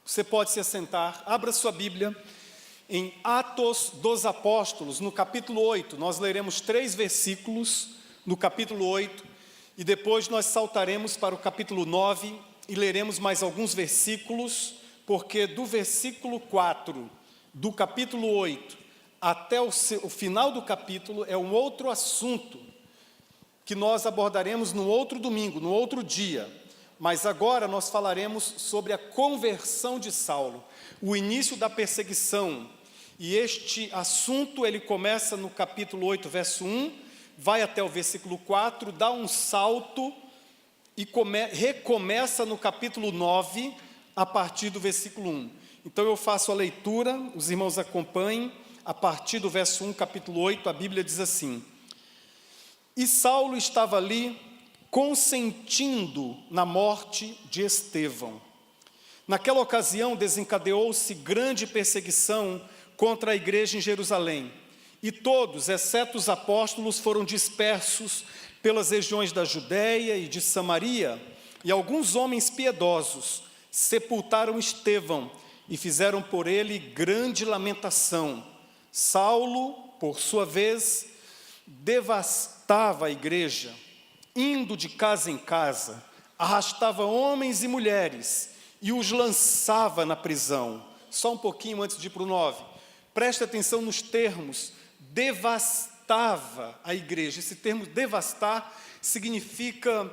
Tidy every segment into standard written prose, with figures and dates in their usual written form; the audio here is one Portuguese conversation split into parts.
Você pode se assentar, abra sua Bíblia em Atos dos Apóstolos, no capítulo 8. Nós leremos 3 versículos no capítulo 8 e depois nós saltaremos para o capítulo 9 e leremos mais alguns versículos, porque do versículo 4 do capítulo 8 até o final do capítulo é um outro assunto que nós abordaremos no outro domingo, no outro dia. Mas agora nós falaremos sobre a conversão de Saulo, o início da perseguição. E este assunto, ele começa no capítulo 8, verso 1, vai até o versículo 4, dá um salto e recomeça no capítulo 9, a partir do versículo 1. Então eu faço a leitura, os irmãos acompanhem, a partir do verso 1, capítulo 8, a Bíblia diz assim: E Saulo estava ali, consentindo na morte de Estevão. Naquela ocasião desencadeou-se grande perseguição contra a igreja em Jerusalém, e todos, exceto os apóstolos, foram dispersos pelas regiões da Judéia e de Samaria, e alguns homens piedosos sepultaram Estevão e fizeram por ele grande lamentação. Saulo, por sua vez, devastava a igreja, indo de casa em casa, arrastava homens e mulheres e os lançava na prisão. Só um pouquinho antes de ir para o 9. Preste atenção nos termos. Devastava a igreja. Esse termo devastar significa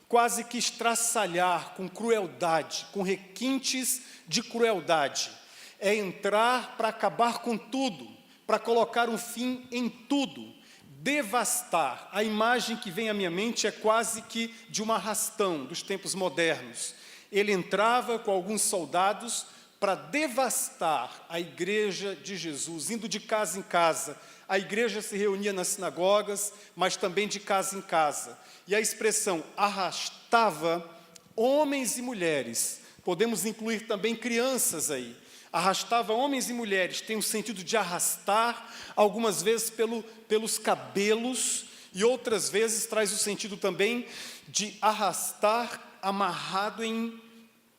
quase que estraçalhar, com crueldade, com requintes de crueldade. É entrar para acabar com tudo, para colocar um fim em tudo. Devastar, a imagem que vem à minha mente é quase que de um arrastão dos tempos modernos. Ele entrava com alguns soldados para devastar a igreja de Jesus, indo de casa em casa. A igreja se reunia nas sinagogas, mas também de casa em casa. E a expressão arrastava homens e mulheres, podemos incluir também crianças aí. Arrastava homens e mulheres, tem o sentido de arrastar, algumas vezes pelos cabelos, e outras vezes traz o sentido também de arrastar amarrado em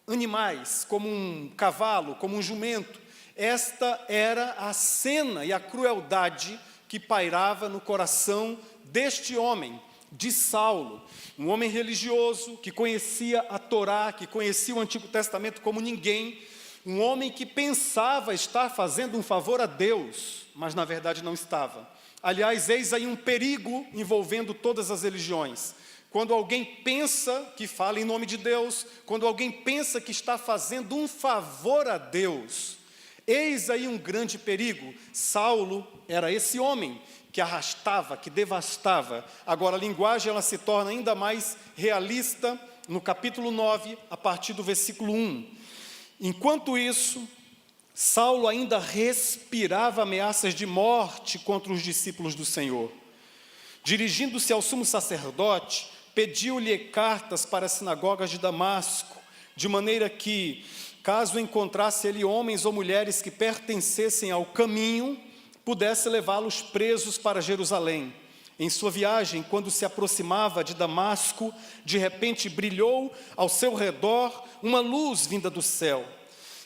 animais, como um cavalo, como um jumento. Esta era a cena e a crueldade que pairava no coração deste homem, de Saulo, um homem religioso, que conhecia a Torá, que conhecia o Antigo Testamento como ninguém, um homem que pensava estar fazendo um favor a Deus, mas na verdade não estava. Aliás, eis aí um perigo envolvendo todas as religiões. Quando alguém pensa que fala em nome de Deus, quando alguém pensa que está fazendo um favor a Deus, eis aí um grande perigo. Saulo era esse homem que arrastava, que devastava. Agora a linguagem ela se torna ainda mais realista no capítulo 9, a partir do versículo 1. Enquanto isso, Saulo ainda respirava ameaças de morte contra os discípulos do Senhor. Dirigindo-se ao sumo sacerdote, pediu-lhe cartas para as sinagogas de Damasco, de maneira que, caso encontrasse ele homens ou mulheres que pertencessem ao caminho, pudesse levá-los presos para Jerusalém. Em sua viagem, quando se aproximava de Damasco, de repente brilhou ao seu redor uma luz vinda do céu.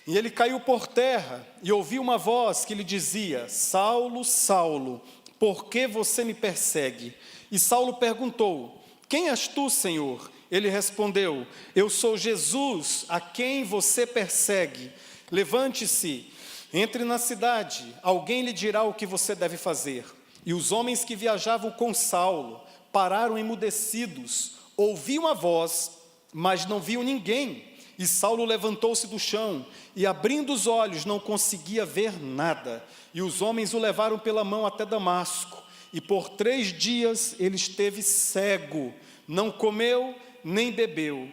E ele caiu por terra e ouviu uma voz que lhe dizia: Saulo, Saulo, por que você me persegue? E Saulo perguntou: Quem és tu, Senhor? Ele respondeu: Eu sou Jesus, a quem você persegue. Levante-se, entre na cidade, alguém lhe dirá o que você deve fazer. E os homens que viajavam com Saulo pararam emudecidos, ouviam a voz, mas não viam ninguém. E Saulo levantou-se do chão, e abrindo os olhos não conseguia ver nada. E os homens o levaram pela mão até Damasco, e por 3 dias ele esteve cego, não comeu nem bebeu.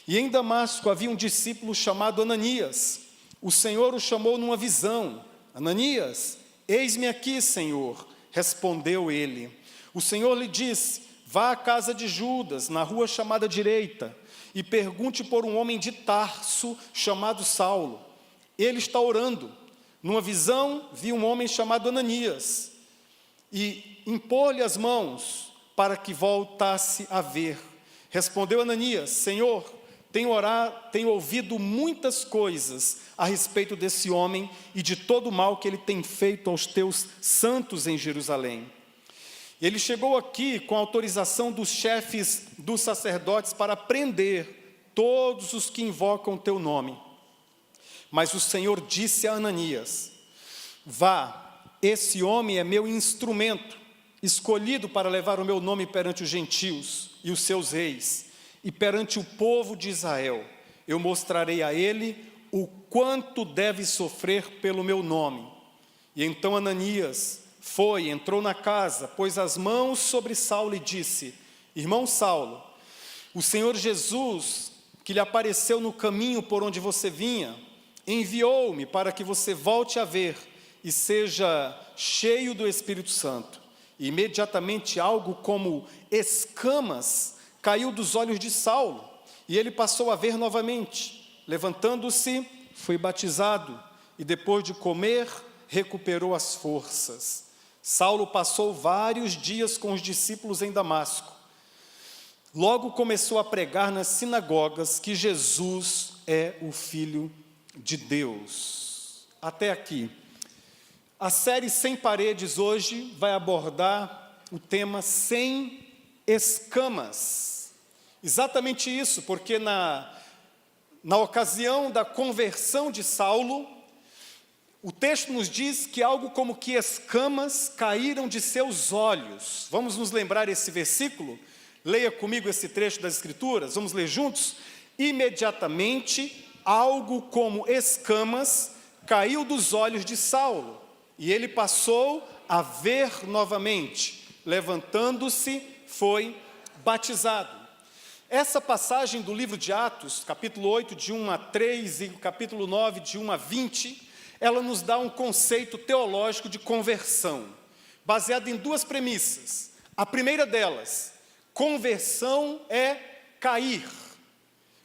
E em Damasco havia um discípulo chamado Ananias. O Senhor o chamou numa visão: Ananias, eis-me aqui, Senhor. Respondeu ele. O Senhor lhe disse: Vá à casa de Judas, na rua chamada Direita, e pergunte por um homem de Tarso, chamado Saulo. Ele está orando. Numa visão, vi um homem chamado Ananias, e impor-lhe as mãos, para que voltasse a ver. Respondeu Ananias: Senhor, tenho ouvido muitas coisas a respeito desse homem e de todo o mal que ele tem feito aos teus santos em Jerusalém. Ele chegou aqui com autorização dos chefes dos sacerdotes para prender todos os que invocam o teu nome. Mas o Senhor disse a Ananias: vá, esse homem é meu instrumento, escolhido para levar o meu nome perante os gentios e os seus reis, e perante o povo de Israel. Eu mostrarei a ele o quanto deve sofrer pelo meu nome. E então Ananias entrou na casa, pôs as mãos sobre Saulo e disse: irmão Saulo, o Senhor Jesus, que lhe apareceu no caminho por onde você vinha, enviou-me para que você volte a ver e seja cheio do Espírito Santo. E imediatamente algo como escamas caiu dos olhos de Saulo, e ele passou a ver novamente. Levantando-se, foi batizado, e depois de comer, recuperou as forças. Saulo passou vários dias com os discípulos em Damasco. Logo começou a pregar nas sinagogas que Jesus é o Filho de Deus. Até aqui. A série Sem Paredes hoje vai abordar o tema sem escamas. Exatamente isso, porque na ocasião da conversão de Saulo, o texto nos diz que algo como que escamas caíram de seus olhos. Vamos nos lembrar esse versículo? Leia comigo esse trecho das Escrituras, vamos ler juntos? Imediatamente, algo como escamas caiu dos olhos de Saulo, e ele passou a ver novamente. Levantando-se, foi batizado. Essa passagem do livro de Atos, capítulo 8, de 1 a 3, e capítulo 9, de 1 a 20, ela nos dá um conceito teológico de conversão, baseado em duas premissas. A primeira delas, conversão é cair.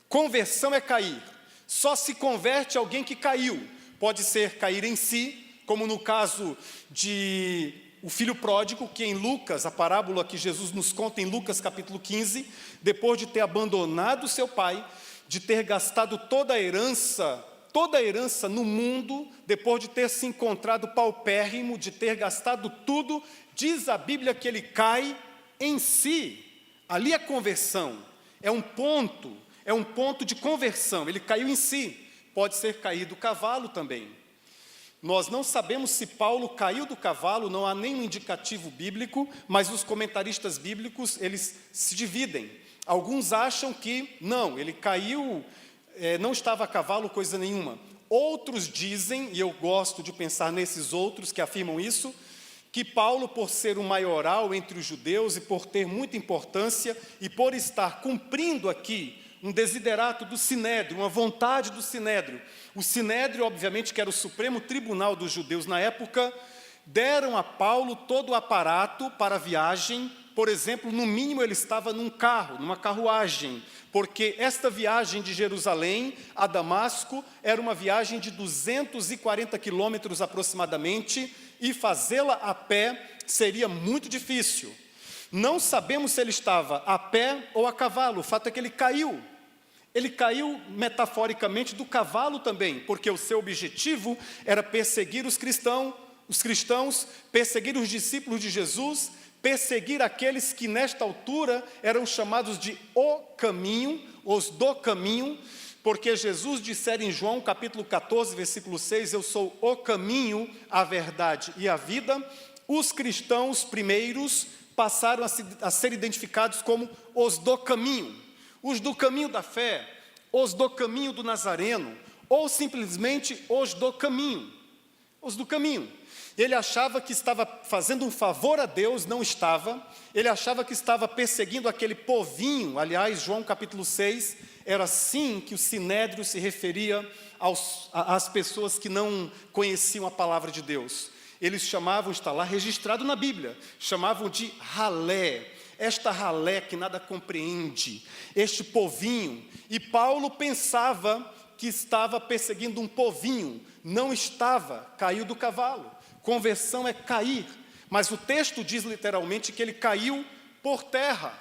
Conversão é cair. Só se converte alguém que caiu. Pode ser cair em si, como no caso de o filho pródigo, que em Lucas, a parábola que Jesus nos conta em Lucas capítulo 15, depois de ter abandonado seu pai, de ter gastado toda a herança no mundo, depois de ter se encontrado paupérrimo, de ter gastado tudo, diz a Bíblia que ele cai em si. Ali a conversão é um ponto de conversão, ele caiu em si. Pode ser cair do cavalo também. Nós não sabemos se Paulo caiu do cavalo, não há nenhum indicativo bíblico, mas os comentaristas bíblicos, eles se dividem. Alguns acham que não, ele caiu, não estava a cavalo coisa nenhuma. Outros dizem, e eu gosto de pensar nesses outros que afirmam isso, que Paulo, por ser o maioral entre os judeus e por ter muita importância e por estar cumprindo aqui um desiderato do Sinédrio, uma vontade do Sinédrio. O Sinédrio, obviamente, que era o Supremo Tribunal dos judeus na época, deram a Paulo todo o aparato para a viagem. Por exemplo, no mínimo ele estava num carro, numa carruagem, porque esta viagem de Jerusalém a Damasco era uma viagem de 240 quilômetros aproximadamente, e fazê-la a pé seria muito difícil. Não sabemos se ele estava a pé ou a cavalo, o fato é que ele caiu. Ele caiu metaforicamente do cavalo também, porque o seu objetivo era perseguir os cristãos, perseguir os discípulos de Jesus, perseguir aqueles que nesta altura eram chamados de o caminho, os do caminho, porque Jesus dissera em João capítulo 14, versículo 6, eu sou o caminho, a verdade e a vida. Os cristãos primeiros passaram a ser identificados como os do caminho. Os do caminho da fé, os do caminho do Nazareno, ou simplesmente os do caminho. Os do caminho. Ele achava que estava fazendo um favor a Deus, não estava. Ele achava que estava perseguindo aquele povinho. Aliás, João capítulo 6, era assim que o Sinédrio se referia às pessoas que não conheciam a palavra de Deus. Eles chamavam, está lá registrado na Bíblia, chamavam de ralé. Esta ralé que nada compreende, este povinho. E Paulo pensava que estava perseguindo um povinho, não estava, caiu do cavalo. Conversão é cair, mas o texto diz literalmente que ele caiu por terra.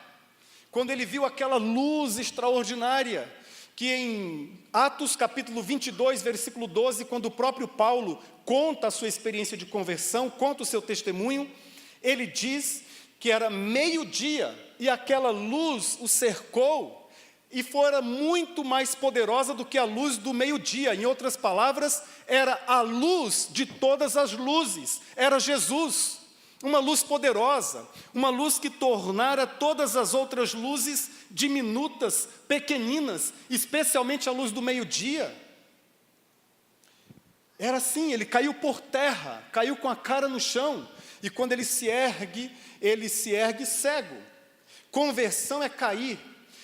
Quando ele viu aquela luz extraordinária, que em Atos capítulo 22, versículo 12, quando o próprio Paulo conta a sua experiência de conversão, conta o seu testemunho, ele diz que era meio-dia e aquela luz o cercou e fora muito mais poderosa do que a luz do meio-dia. Em outras palavras, era a luz de todas as luzes, era Jesus. Uma luz poderosa, uma luz que tornara todas as outras luzes diminutas, pequeninas, especialmente a luz do meio-dia. Era assim, ele caiu por terra, caiu com a cara no chão, e quando ele se ergue cego. Conversão é cair.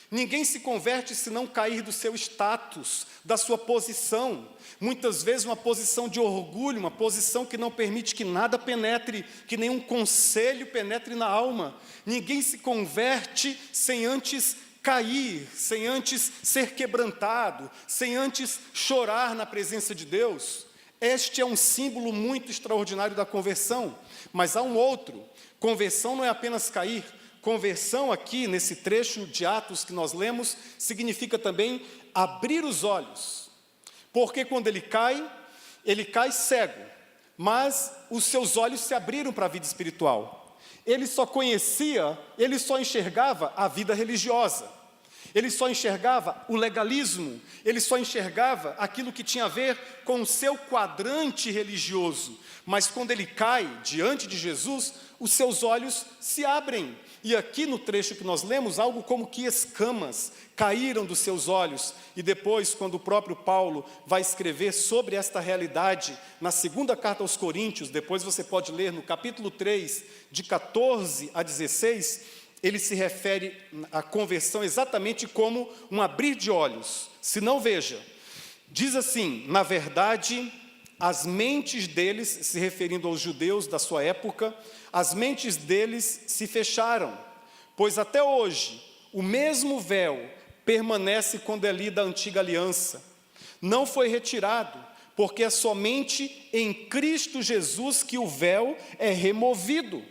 Ninguém se converte se não cair do seu status, da sua posição. Muitas vezes uma posição de orgulho, uma posição que não permite que nada penetre, que nenhum conselho penetre na alma. Ninguém se converte sem antes cair, sem antes ser quebrantado, sem antes chorar na presença de Deus. Este é um símbolo muito extraordinário da conversão, mas há um outro. Conversão não é apenas cair. Conversão aqui, nesse trecho de Atos que nós lemos, significa também abrir os olhos. Porque quando ele cai cego, mas os seus olhos se abriram para a vida espiritual. Ele só enxergava a vida religiosa. Ele só enxergava o legalismo, ele só enxergava aquilo que tinha a ver com o seu quadrante religioso. Mas quando ele cai diante de Jesus, os seus olhos se abrem. E aqui no trecho que nós lemos, algo como que escamas caíram dos seus olhos. E depois, quando o próprio Paulo vai escrever sobre esta realidade, na segunda carta aos Coríntios, depois você pode ler no capítulo 3, de 14 a 16, ele se refere à conversão exatamente como um abrir de olhos. Se não, veja, diz assim: na verdade, as mentes deles, se referindo aos judeus da sua época, as mentes deles se fecharam, pois até hoje o mesmo véu permanece quando é lida a antiga aliança. Não foi retirado, porque é somente em Cristo Jesus que o véu é removido.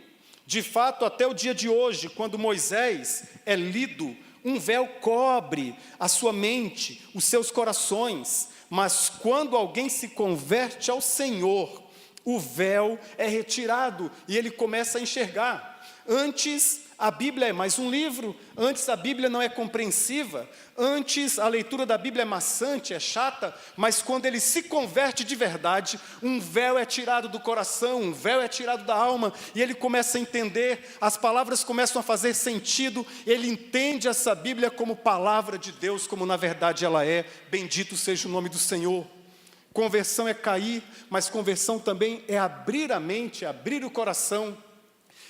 De fato, até o dia de hoje, quando Moisés é lido, um véu cobre a sua mente, os seus corações. Mas quando alguém se converte ao Senhor, o véu é retirado e ele começa a enxergar. Antes, a Bíblia é mais um livro, antes a Bíblia não é compreensiva, antes a leitura da Bíblia é maçante, é chata, mas quando ele se converte de verdade, um véu é tirado do coração, um véu é tirado da alma, e ele começa a entender, as palavras começam a fazer sentido, ele entende essa Bíblia como palavra de Deus, como na verdade ela é. Bendito seja o nome do Senhor. Conversão é cair, mas conversão também é abrir a mente, é abrir o coração.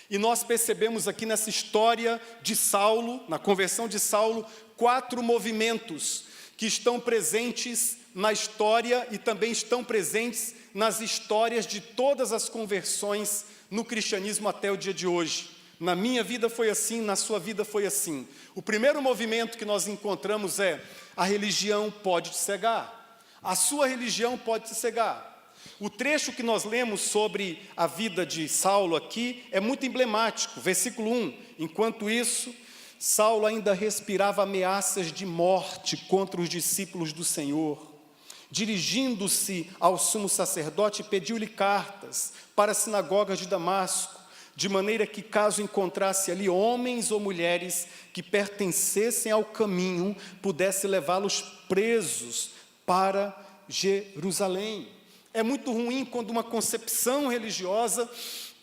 E nós percebemos aqui nessa história de Saulo, na conversão de Saulo, 4 movimentos que estão presentes na história e também estão presentes nas histórias de todas as conversões no cristianismo até o dia de hoje. Na minha vida foi assim, na sua vida foi assim. O primeiro movimento que nós encontramos é: a religião pode te cegar. A sua religião pode te cegar. O trecho que nós lemos sobre a vida de Saulo aqui é muito emblemático. Versículo 1: enquanto isso, Saulo ainda respirava ameaças de morte contra os discípulos do Senhor. Dirigindo-se ao sumo sacerdote, pediu-lhe cartas para as sinagogas de Damasco, de maneira que, caso encontrasse ali homens ou mulheres que pertencessem ao caminho, pudesse levá-los presos para Jerusalém. É muito ruim quando uma concepção religiosa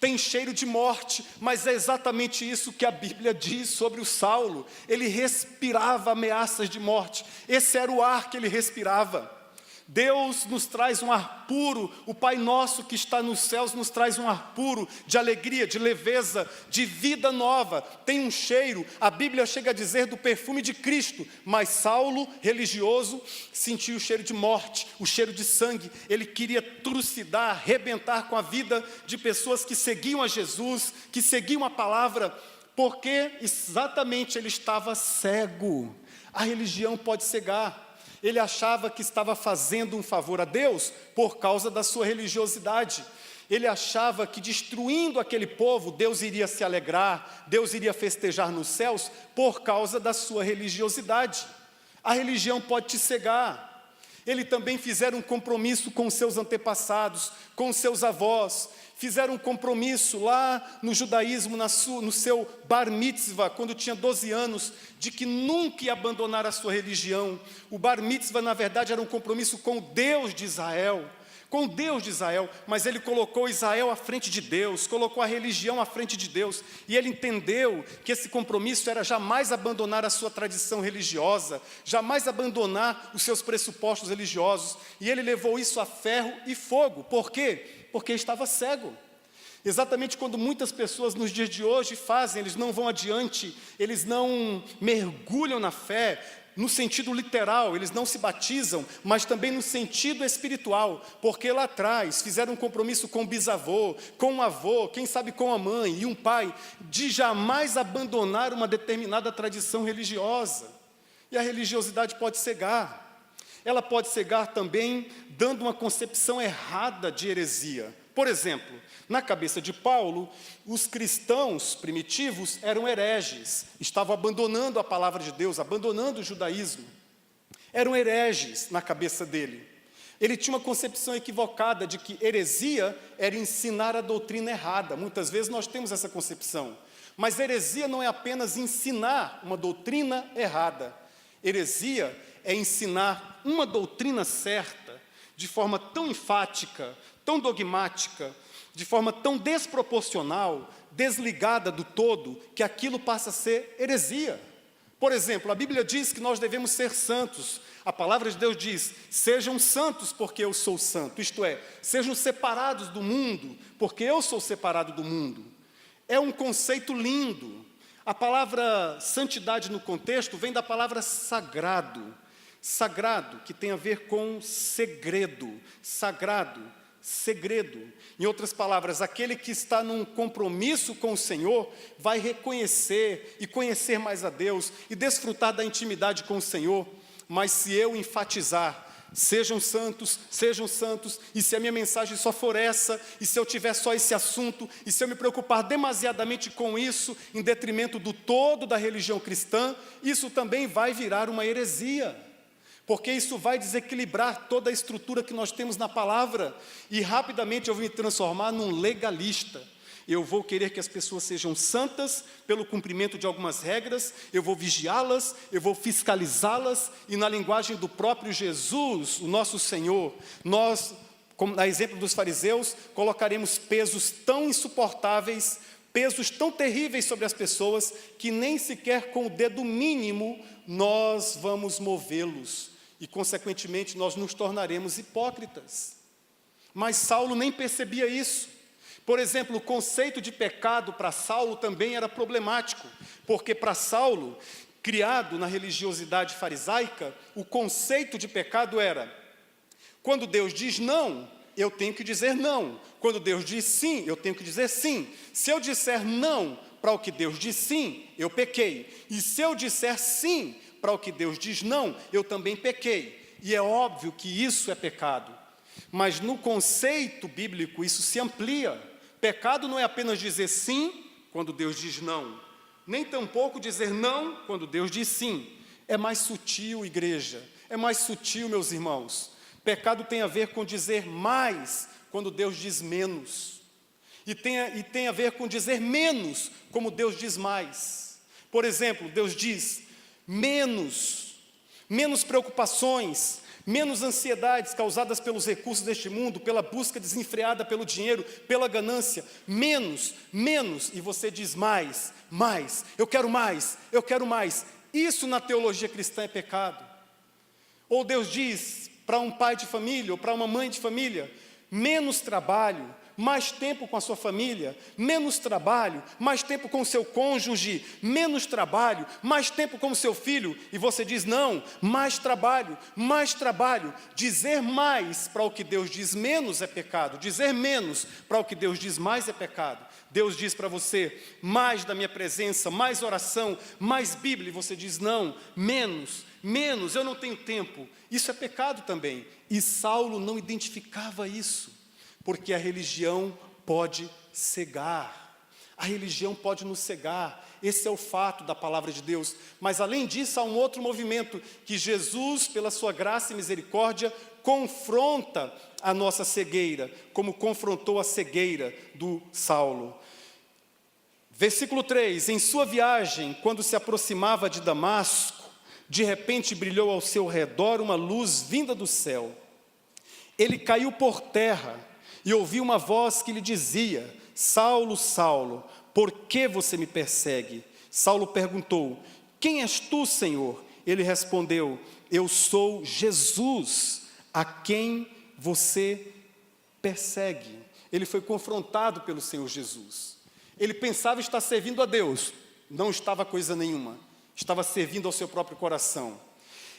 tem cheiro de morte, mas é exatamente isso que a Bíblia diz sobre o Saulo. Ele respirava ameaças de morte, esse era o ar que ele respirava. Deus nos traz um ar puro, o Pai nosso que está nos céus nos traz um ar puro, de alegria, de leveza, de vida nova, tem um cheiro, a Bíblia chega a dizer do perfume de Cristo, mas Saulo, religioso, sentiu o cheiro de morte, o cheiro de sangue, ele queria trucidar, arrebentar com a vida de pessoas que seguiam a Jesus, que seguiam a palavra, porque exatamente ele estava cego. A religião pode cegar. Ele achava que estava fazendo um favor a Deus por causa da sua religiosidade. Ele achava que destruindo aquele povo, Deus iria se alegrar, Deus iria festejar nos céus por causa da sua religiosidade. A religião pode te cegar. Eles também fizeram um compromisso com os seus antepassados, com os seus avós, fizeram um compromisso lá no judaísmo, no seu bar mitzvah, quando tinha 12 anos, de que nunca ia abandonar a sua religião. O bar mitzvah, na verdade, era um compromisso com o Deus de Israel, mas ele colocou Israel à frente de Deus, colocou a religião à frente de Deus, e ele entendeu que esse compromisso era jamais abandonar a sua tradição religiosa, jamais abandonar os seus pressupostos religiosos, e ele levou isso a ferro e fogo. Por quê? Porque estava cego. Exatamente quando muitas pessoas nos dias de hoje fazem, eles não vão adiante, eles não mergulham na fé, no sentido literal, eles não se batizam, mas também no sentido espiritual, porque lá atrás fizeram um compromisso com o bisavô, com o avô, quem sabe com a mãe e um pai, de jamais abandonar uma determinada tradição religiosa. E a religiosidade pode cegar. Ela pode cegar também dando uma concepção errada de heresia. Por exemplo, na cabeça de Paulo, os cristãos primitivos eram hereges, estavam abandonando a palavra de Deus, abandonando o judaísmo. Eram hereges na cabeça dele. Ele tinha uma concepção equivocada de que heresia era ensinar a doutrina errada. Muitas vezes nós temos essa concepção. Mas heresia não é apenas ensinar uma doutrina errada. Heresia é ensinar uma doutrina certa, de forma tão enfática, tão dogmática, de forma tão desproporcional, desligada do todo, que aquilo passa a ser heresia. Por exemplo, a Bíblia diz que nós devemos ser santos. A palavra de Deus diz: sejam santos porque eu sou santo. Isto é, sejam separados do mundo, porque eu sou separado do mundo. É um conceito lindo. A palavra santidade no contexto vem da palavra sagrado. Sagrado, que tem a ver com segredo. Sagrado, segredo. Em outras palavras, aquele que está num compromisso com o Senhor vai reconhecer e conhecer mais a Deus e desfrutar da intimidade com o Senhor. Mas se eu enfatizar, sejam santos, e se a minha mensagem só for essa, e se eu tiver só esse assunto, e se eu me preocupar demasiadamente com isso, em detrimento do todo da religião cristã, isso também vai virar uma heresia. Porque isso vai desequilibrar toda a estrutura que nós temos na palavra, e rapidamente eu vou me transformar num legalista. Eu vou querer que as pessoas sejam santas pelo cumprimento de algumas regras, eu vou vigiá-las, eu vou fiscalizá-las, e na linguagem do próprio Jesus, o nosso Senhor, nós, como a exemplo dos fariseus, colocaremos pesos tão insuportáveis, pesos tão terríveis sobre as pessoas, que nem sequer com o dedo mínimo nós vamos movê-los. E, consequentemente, nós nos tornaremos hipócritas. Mas Saulo nem percebia isso. Por exemplo, o conceito de pecado para Saulo também era problemático, porque para Saulo, criado na religiosidade farisaica, o conceito de pecado era: quando Deus diz não, eu tenho que dizer não. Quando Deus diz sim, eu tenho que dizer sim. Se eu disser não para o que Deus diz sim, eu pequei. E se eu disser sim para o que Deus diz não, eu também pequei. E é óbvio que isso é pecado. Mas no conceito bíblico isso se amplia. Pecado não é apenas dizer sim quando Deus diz não, nem tampouco dizer não quando Deus diz sim. É mais sutil, igreja, é mais sutil, meus irmãos. Pecado tem a ver com dizer mais quando Deus diz menos. E tem a ver com dizer menos como Deus diz mais. Por exemplo, Deus diz: menos preocupações, menos ansiedades causadas pelos recursos deste mundo, pela busca desenfreada pelo dinheiro, pela ganância, menos, e você diz mais, eu quero mais. Isso na teologia cristã é pecado. Ou Deus diz para um pai de família, ou para uma mãe de família: menos trabalho, mais tempo com a sua família, menos trabalho, mais tempo com o seu cônjuge, menos trabalho, mais tempo com o seu filho, e você diz não, mais trabalho. Dizer mais para o que Deus diz menos é pecado, dizer menos para o que Deus diz mais é pecado. Deus diz para você: mais da minha presença, mais oração, mais Bíblia, e você diz não, menos, eu não tenho tempo. Isso é pecado também, e Saulo não identificava isso. Porque a religião pode cegar. A religião pode nos cegar, esse é o fato da palavra de Deus. Mas além disso, há um outro movimento, que Jesus, pela sua graça e misericórdia, confronta a nossa cegueira, como confrontou a cegueira do Saulo. Versículo 3, em sua viagem, quando se aproximava de Damasco, de repente brilhou ao seu redor uma luz vinda do céu. Ele caiu por terra e ouviu uma voz que lhe dizia: Saulo, Saulo, por que você me persegue? Saulo perguntou: quem és tu, Senhor? Ele respondeu: eu sou Jesus, a quem você persegue. Ele foi confrontado pelo Senhor Jesus. Ele pensava estar servindo a Deus, não estava coisa nenhuma, estava servindo ao seu próprio coração.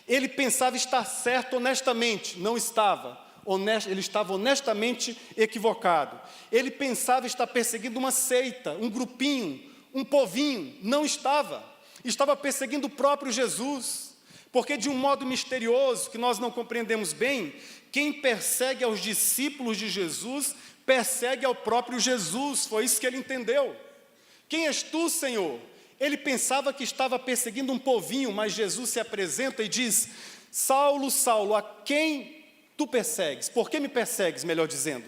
Ele pensava estar certo honestamente, não estava. Ele estava honestamente equivocado. Ele pensava estar perseguindo uma seita, um grupinho, um povinho, não estava. Estava perseguindo o próprio Jesus, porque de um modo misterioso, que nós não compreendemos bem, quem persegue aos discípulos de Jesus, persegue ao próprio Jesus, foi isso que ele entendeu. Quem és tu, Senhor? Ele pensava que estava perseguindo um povinho, mas Jesus se apresenta e diz: Saulo, Saulo, a quem tu persegues? Por que me persegues, melhor dizendo?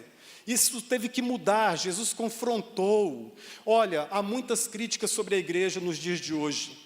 Isso teve que mudar, Jesus confrontou. Olha, há muitas críticas sobre a igreja nos dias de hoje.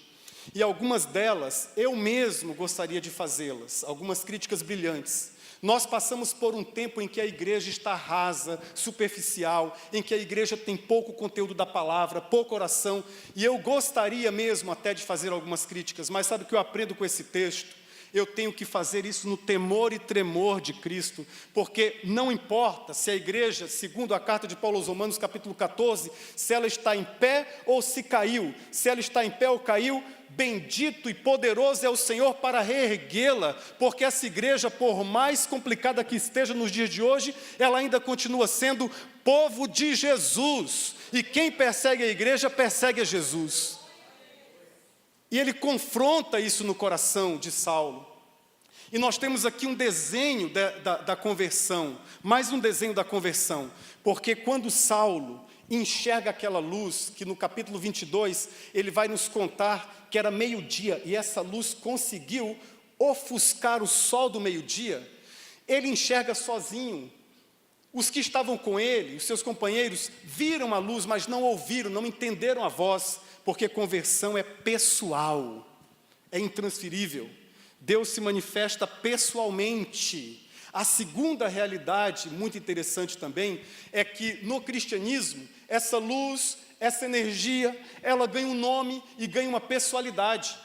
E algumas delas, eu mesmo gostaria de fazê-las, algumas críticas brilhantes. Nós passamos por um tempo em que a igreja está rasa, superficial, em que a igreja tem pouco conteúdo da palavra, pouca oração, e eu gostaria mesmo até de fazer algumas críticas, mas sabe o que eu aprendo com esse texto? Eu tenho que fazer isso no temor e tremor de Cristo, porque não importa se a igreja, segundo a carta de Paulo aos Romanos, capítulo 14, se ela está em pé ou se caiu, se ela está em pé ou caiu, bendito e poderoso é o Senhor para reerguê-la, porque essa igreja, por mais complicada que esteja nos dias de hoje, ela ainda continua sendo povo de Jesus, e quem persegue a igreja, persegue a Jesus. E ele confronta isso no coração de Saulo. E nós temos aqui um desenho da conversão, mais um desenho da conversão, porque quando Saulo enxerga aquela luz, que no capítulo 22, ele vai nos contar que era meio-dia, e essa luz conseguiu ofuscar o sol do meio-dia, ele enxerga sozinho. Os que estavam com ele, os seus companheiros, viram a luz, mas não ouviram, não entenderam a voz, porque conversão é pessoal, é intransferível. Deus se manifesta pessoalmente. A segunda realidade, muito interessante também, é que no cristianismo, essa luz, essa energia, ela ganha um nome e ganha uma pessoalidade.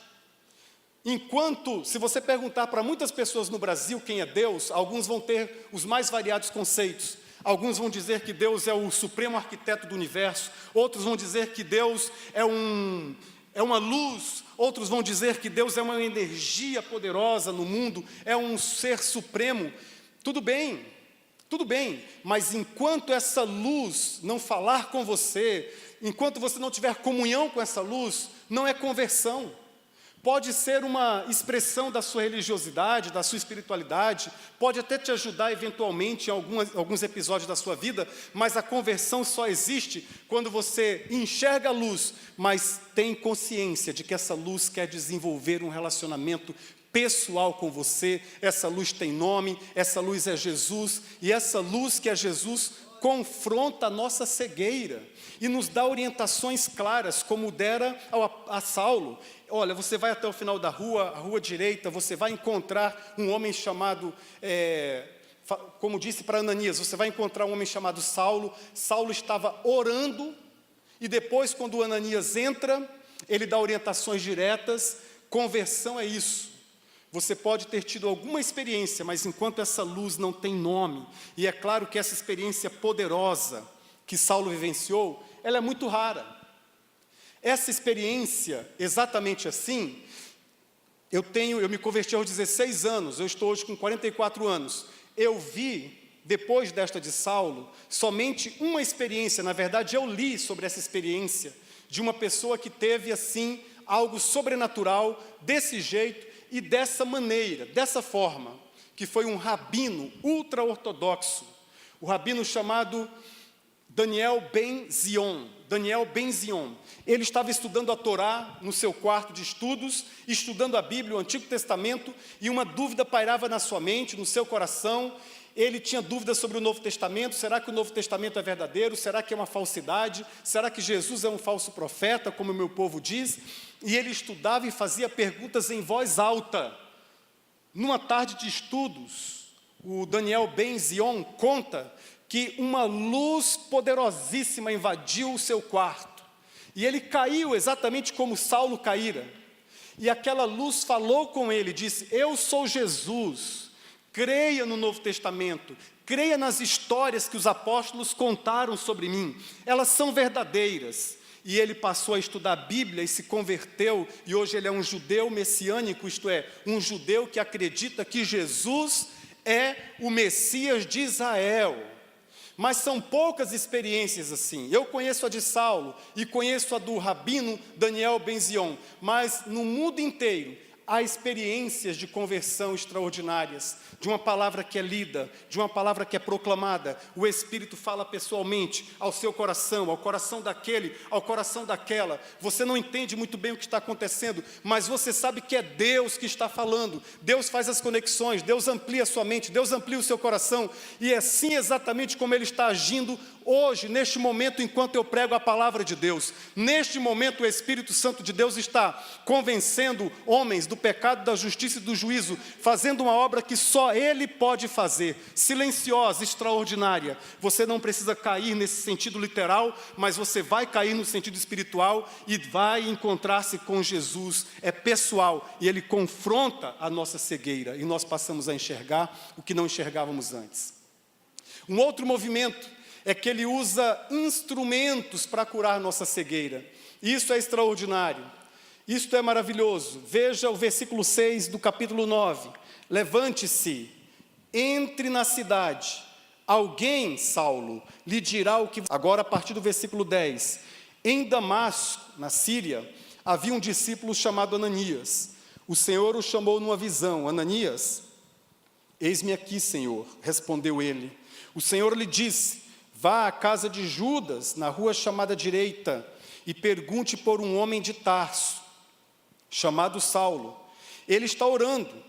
Enquanto, se você perguntar para muitas pessoas no Brasil quem é Deus, alguns vão ter os mais variados conceitos. Alguns vão dizer que Deus é o supremo arquiteto do universo, outros vão dizer que Deus é uma luz, outros vão dizer que Deus é uma energia poderosa no mundo, é um ser supremo. Tudo bem, mas enquanto essa luz não falar com você, enquanto você não tiver comunhão com essa luz, não é conversão. Pode ser uma expressão da sua religiosidade, da sua espiritualidade, pode até te ajudar eventualmente em alguns episódios da sua vida, mas a conversão só existe quando você enxerga a luz, mas tem consciência de que essa luz quer desenvolver um relacionamento pessoal com você. Essa luz tem nome, essa luz é Jesus, e essa luz que é Jesus confronta a nossa cegueira e nos dá orientações claras, como dera a Saulo. Olha, você vai até o final da rua, a rua direita, você vai encontrar um homem chamado, como disse para Ananias, você vai encontrar um homem chamado Saulo. Saulo estava orando, e depois, quando Ananias entra, ele dá orientações diretas. Conversão é isso. Você pode ter tido alguma experiência, mas enquanto essa luz não tem nome, e é claro que essa experiência poderosa que Saulo vivenciou, ela é muito rara. Essa experiência, exatamente assim, eu me converti aos 16 anos, eu estou hoje com 44 anos. Eu vi, depois desta de Saulo, somente uma experiência, na verdade eu li sobre essa experiência, de uma pessoa que teve assim, algo sobrenatural, desse jeito, e dessa maneira, dessa forma, que foi um rabino ultra-ortodoxo, o rabino chamado Daniel ben Zion. Ele estava estudando a Torá no seu quarto de estudos, estudando a Bíblia, o Antigo Testamento, e uma dúvida pairava na sua mente, no seu coração. Ele tinha dúvidas sobre o Novo Testamento. Será que o Novo Testamento é verdadeiro? Será que é uma falsidade? Será que Jesus é um falso profeta, como o meu povo diz? E ele estudava e fazia perguntas em voz alta. Numa tarde de estudos, o Daniel ben Zion conta que uma luz poderosíssima invadiu o seu quarto. E ele caiu exatamente como Saulo caíra. E aquela luz falou com ele, disse: eu sou Jesus, creia no Novo Testamento, creia nas histórias que os apóstolos contaram sobre mim, elas são verdadeiras. E ele passou a estudar a Bíblia e se converteu, e hoje ele é um judeu messiânico, isto é, um judeu que acredita que Jesus é o Messias de Israel. Mas são poucas experiências assim. Eu conheço a de Saulo e conheço a do rabino Daniel ben Zion, mas no mundo inteiro há experiências de conversão extraordinárias, de uma palavra que é lida, de uma palavra que é proclamada. O Espírito fala pessoalmente ao seu coração, ao coração daquele, ao coração daquela. Você não entende muito bem o que está acontecendo, mas você sabe que é Deus que está falando. Deus faz as conexões, Deus amplia a sua mente, Deus amplia o seu coração, e é assim exatamente como Ele está agindo hoje, neste momento, enquanto eu prego a palavra de Deus. Neste momento, o Espírito Santo de Deus está convencendo homens do pecado, da justiça e do juízo, fazendo uma obra que só Ele pode fazer, silenciosa, extraordinária. Você não precisa cair nesse sentido literal, mas você vai cair no sentido espiritual e vai encontrar-se com Jesus. É pessoal, e Ele confronta a nossa cegueira, e nós passamos a enxergar o que não enxergávamos antes. Um outro movimento é que Ele usa instrumentos para curar nossa cegueira. Isso é extraordinário, isto é maravilhoso. Veja o versículo 6 do capítulo 9. Levante-se, entre na cidade. Alguém, Saulo, lhe dirá o que... Agora, a partir do versículo 10. Em Damasco, na Síria, havia um discípulo chamado Ananias. O Senhor o chamou numa visão. Ananias, eis-me aqui, Senhor, respondeu ele. O Senhor lhe disse: vá à casa de Judas, na rua chamada Direita, e pergunte por um homem de Tarso, chamado Saulo. Ele está orando.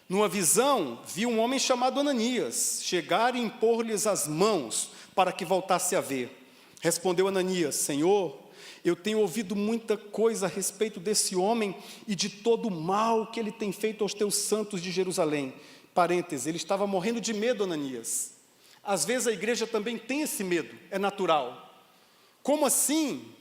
Numa visão, viu um homem chamado Ananias chegar e impor-lhes as mãos para que voltasse a ver. Respondeu Ananias: Senhor, eu tenho ouvido muita coisa a respeito desse homem e de todo o mal que ele tem feito aos teus santos de Jerusalém. Parêntese, ele estava morrendo de medo, Ananias. Às vezes a igreja também tem esse medo, é natural. Como assim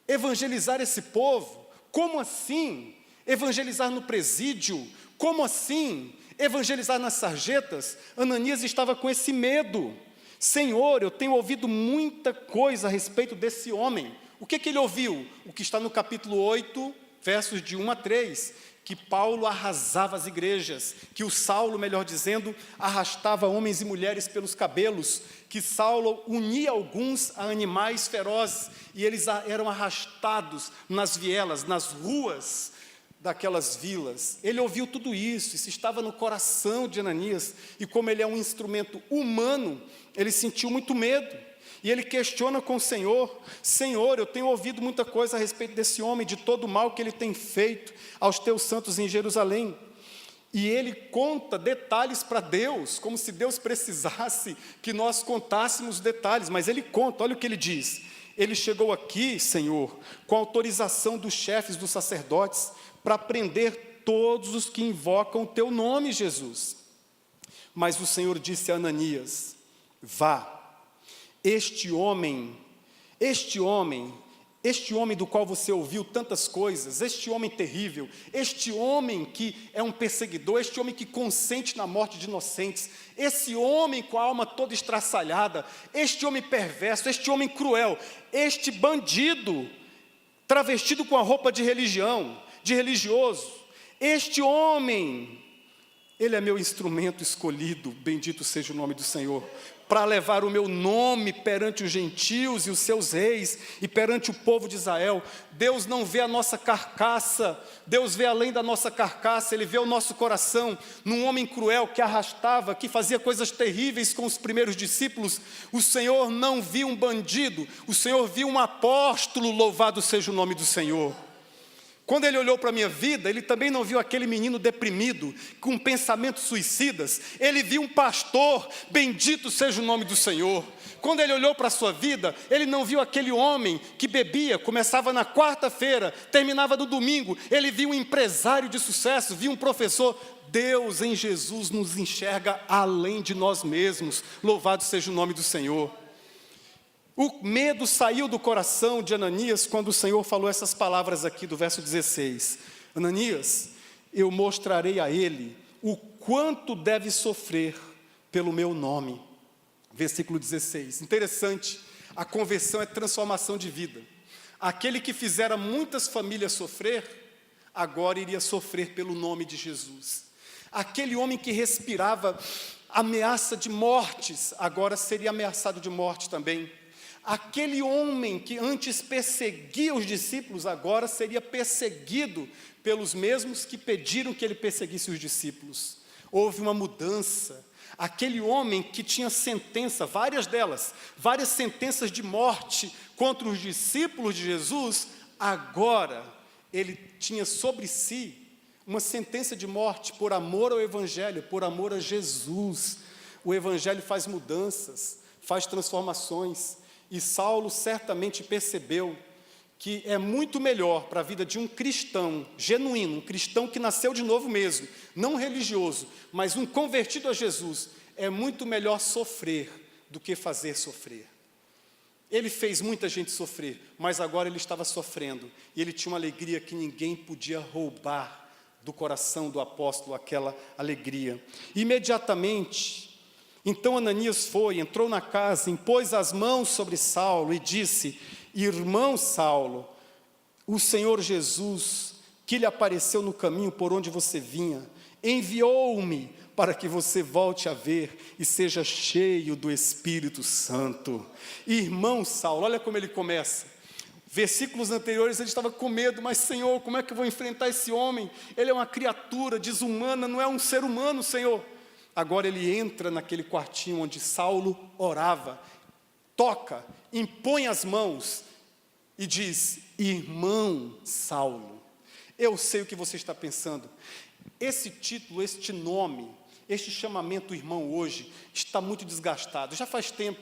evangelizar esse povo? Como assim evangelizar no presídio? Como assim evangelizar nas sarjetas? Ananias estava com esse medo. Senhor, eu tenho ouvido muita coisa a respeito desse homem. O que ele ouviu? O que está no capítulo 8, versos de 1 a 3, que Paulo arrasava as igrejas, que o Saulo, melhor dizendo, arrastava homens e mulheres pelos cabelos, que Saulo unia alguns a animais ferozes, e eles eram arrastados nas vielas, nas ruas daquelas vilas. Ele ouviu tudo isso estava no coração de Ananias, e como ele é um instrumento humano, ele sentiu muito medo, e ele questiona com o Senhor: Senhor, eu tenho ouvido muita coisa a respeito desse homem, de todo o mal que ele tem feito aos teus santos em Jerusalém. E ele conta detalhes para Deus, como se Deus precisasse que nós contássemos detalhes, mas ele conta, olha o que ele diz: ele chegou aqui, Senhor, com autorização dos chefes dos sacerdotes, para prender todos os que invocam o teu nome, Jesus. Mas o Senhor disse a Ananias: vá, este homem do qual você ouviu tantas coisas, este homem terrível, este homem que é um perseguidor, este homem que consente na morte de inocentes, esse homem com a alma toda estraçalhada, este homem perverso, este homem cruel, este bandido, travestido com a roupa de religião, de religioso, este homem, ele é meu instrumento escolhido, bendito seja o nome do Senhor, para levar o meu nome perante os gentios e os seus reis e perante o povo de Israel. Deus não vê a nossa carcaça, Deus vê além da nossa carcaça, Ele vê o nosso coração. Num homem cruel que arrastava, que fazia coisas terríveis com os primeiros discípulos, o Senhor não viu um bandido, o Senhor viu um apóstolo, louvado seja o nome do Senhor. Quando Ele olhou para a minha vida, Ele também não viu aquele menino deprimido, com pensamentos suicidas. Ele viu um pastor, bendito seja o nome do Senhor. Quando Ele olhou para a sua vida, Ele não viu aquele homem que bebia, começava na quarta-feira, terminava no domingo. Ele viu um empresário de sucesso, viu um professor. Deus em Jesus nos enxerga além de nós mesmos. Louvado seja o nome do Senhor. O medo saiu do coração de Ananias quando o Senhor falou essas palavras aqui do verso 16. Ananias, eu mostrarei a ele o quanto deve sofrer pelo meu nome. Versículo 16. Interessante, a conversão é transformação de vida. Aquele que fizera muitas famílias sofrer, agora iria sofrer pelo nome de Jesus. Aquele homem que respirava ameaça de mortes, agora seria ameaçado de morte também. Aquele homem que antes perseguia os discípulos, agora seria perseguido pelos mesmos que pediram que ele perseguisse os discípulos. Houve uma mudança. Aquele homem que tinha sentença, várias delas, várias sentenças de morte contra os discípulos de Jesus, agora ele tinha sobre si uma sentença de morte por amor ao Evangelho, por amor a Jesus. O Evangelho faz mudanças, faz transformações. E Saulo certamente percebeu que é muito melhor para a vida de um cristão genuíno, um cristão que nasceu de novo mesmo, não religioso, mas um convertido a Jesus, é muito melhor sofrer do que fazer sofrer. Ele fez muita gente sofrer, mas agora ele estava sofrendo, e ele tinha uma alegria que ninguém podia roubar do coração do apóstolo, aquela alegria. Imediatamente, então Ananias foi, entrou na casa, impôs as mãos sobre Saulo e disse: irmão Saulo, o Senhor Jesus, que lhe apareceu no caminho por onde você vinha, enviou-me para que você volte a ver e seja cheio do Espírito Santo. Irmão Saulo, olha como ele começa. Versículos anteriores ele estava com medo, mas Senhor, como é que eu vou enfrentar esse homem? Ele é uma criatura desumana, não é um ser humano, Senhor. Agora ele entra naquele quartinho onde Saulo orava, toca, impõe as mãos e diz: irmão Saulo. Eu sei o que você está pensando. Esse título, este nome, este chamamento irmão hoje está muito desgastado, já faz tempo.